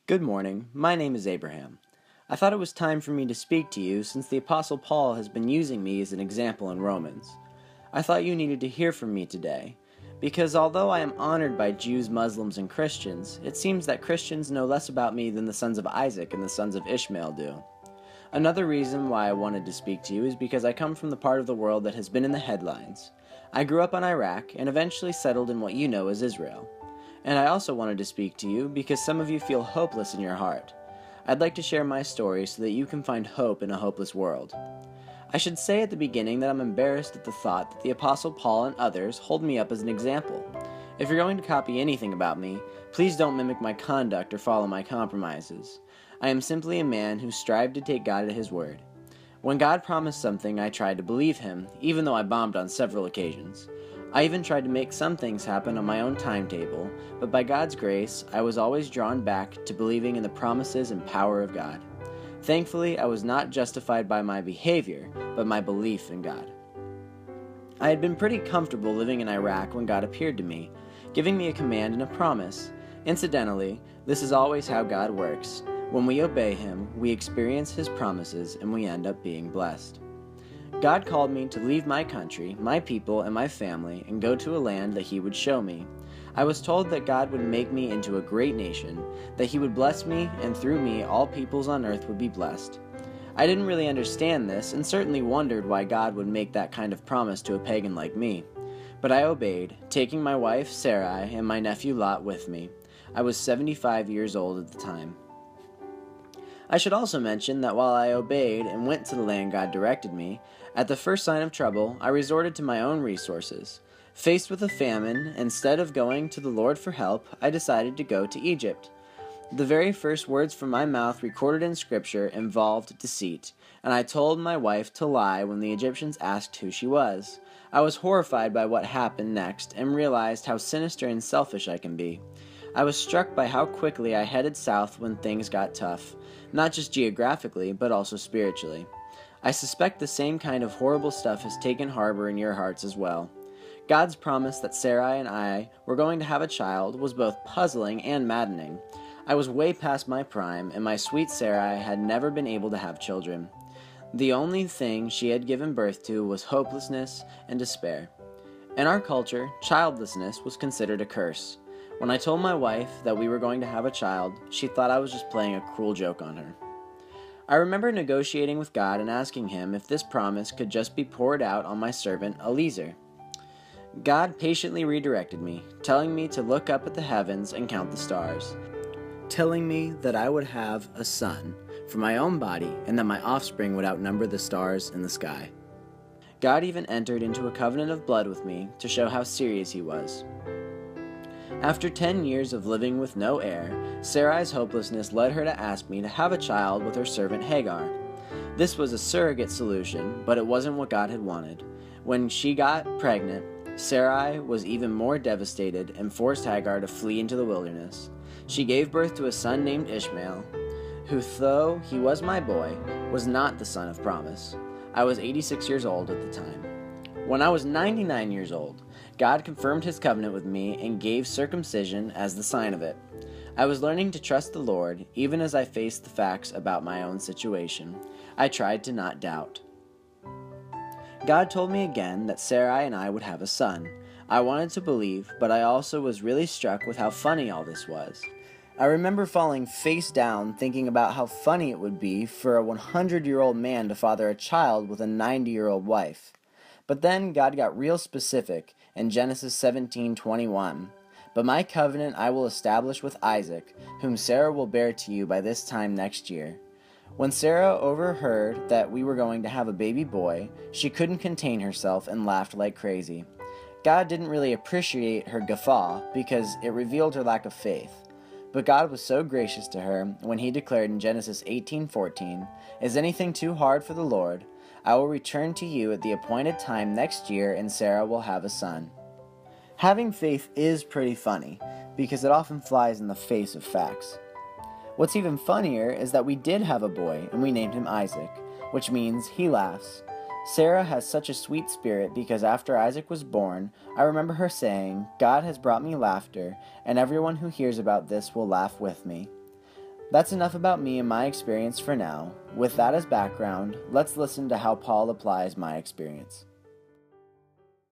Good morning. My name is Abraham. I thought it was time for me to speak to you since the Apostle Paul has been using me as an example in Romans. I thought you needed to hear from me today, because although I am honored by Jews, Muslims, and Christians, it seems that Christians know less about me than the sons of Isaac and the sons of Ishmael do. Another reason why I wanted to speak to you is because I come from the part of the world that has been in the headlines. I grew up in Iraq and eventually settled in what you know as Israel. And I also wanted to speak to you because some of you feel hopeless in your heart. I'd like to share my story so that you can find hope in a hopeless world. I should say at the beginning that I'm embarrassed at the thought that the Apostle Paul and others hold me up as an example. If you're going to copy anything about me, please don't mimic my conduct or follow my compromises. I am simply a man who strived to take God at his word. When God promised something, I tried to believe him, even though I bombed on several occasions. I even tried to make some things happen on my own timetable, but by God's grace, I was always drawn back to believing in the promises and power of God. Thankfully, I was not justified by my behavior, but my belief in God. I had been pretty comfortable living in Iraq when God appeared to me, giving me a command and a promise. Incidentally, this is always how God works. When we obey him, we experience his promises and we end up being blessed. God called me to leave my country, my people, and my family and go to a land that he would show me. I was told that God would make me into a great nation, that he would bless me, and through me all peoples on earth would be blessed. I didn't really understand this and certainly wondered why God would make that kind of promise to a pagan like me. But I obeyed, taking my wife Sarai and my nephew Lot with me. I was 75 years old at the time. I should also mention that while I obeyed and went to the land God directed me, at the first sign of trouble, I resorted to my own resources. Faced with a famine, instead of going to the Lord for help, I decided to go to Egypt. The very first words from my mouth recorded in Scripture involved deceit, and I told my wife to lie when the Egyptians asked who she was. I was horrified by what happened next and realized how sinister and selfish I can be. I was struck by how quickly I headed south when things got tough, not just geographically, but also spiritually. I suspect the same kind of horrible stuff has taken harbor in your hearts as well. God's promise that Sarai and I were going to have a child was both puzzling and maddening. I was way past my prime, and my sweet Sarai had never been able to have children. The only thing she had given birth to was hopelessness and despair. In our culture, childlessness was considered a curse. When I told my wife that we were going to have a child, she thought I was just playing a cruel joke on her. I remember negotiating with God and asking him if this promise could just be poured out on my servant Eliezer. God patiently redirected me, telling me to look up at the heavens and count the stars, telling me that I would have a son from my own body and that my offspring would outnumber the stars in the sky. God even entered into a covenant of blood with me to show how serious he was. After 10 years of living with no heir, Sarai's hopelessness led her to ask me to have a child with her servant Hagar. This was a surrogate solution, but it wasn't what God had wanted. When she got pregnant, Sarai was even more devastated and forced Hagar to flee into the wilderness. She gave birth to a son named Ishmael, who, though he was my boy, was not the son of promise. I was 86 years old at the time. When I was 99 years old, God confirmed his covenant with me and gave circumcision as the sign of it. I was learning to trust the Lord, even as I faced the facts about my own situation. I tried to not doubt. God told me again that Sarai and I would have a son. I wanted to believe, but I also was really struck with how funny all this was. I remember falling face down thinking about how funny it would be for a 100-year-old man to father a child with a 90-year-old wife. But then God got real specific in Genesis 17:21. But my covenant I will establish with Isaac, whom Sarah will bear to you by this time next year. When Sarah overheard that we were going to have a baby boy, she couldn't contain herself and laughed like crazy. God didn't really appreciate her guffaw because it revealed her lack of faith. But God was so gracious to her when he declared in Genesis 18:14, "Is anything too hard for the Lord? I will return to you at the appointed time next year, and Sarah will have a son." Having faith is pretty funny, because it often flies in the face of facts. What's even funnier is that we did have a boy, and we named him Isaac, which means he laughs. Sarah has such a sweet spirit because after Isaac was born, I remember her saying, "God has brought me laughter, and everyone who hears about this will laugh with me." That's enough about me and my experience for now. With that as background, let's listen to how Paul applies my experience.